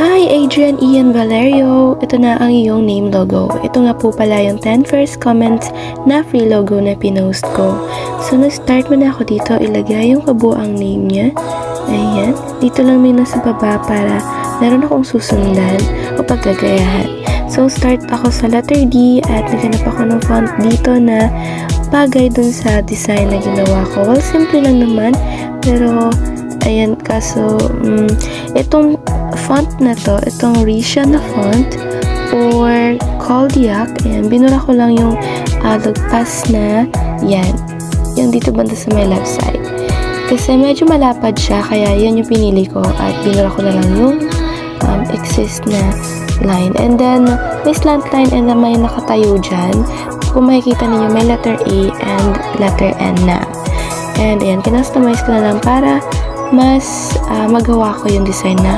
Hi, Adrian Ian Valerio! Ito na ang iyong name logo. Ito nga po pala yung 10 first comments na free logo na pinost ko. So, nag-start muna ako dito. Ilagay yung kabuang name niya. Ayan. Dito lang muna sa baba para meron akong susundan o paggagayahan. So, start ako sa letter D at naghanap ako ng font dito na bagay dun sa design na ginawa ko. Well, simple lang naman. Pero, ayan, kaso, itong font na to, itong Risha na font or Koldiak, ayan, binura ko lang yung lagpas na yan. Yung dito banda sa may left side. Kasi medyo malapad siya, kaya yan yung pinili ko at binura ko na lang yung exist na line. And then, may slant line and then may nakatayo dyan. Kung makikita ninyo, may letter A and letter N na. And ayan, kinastomize ko na lang para mas magawa ko yung design na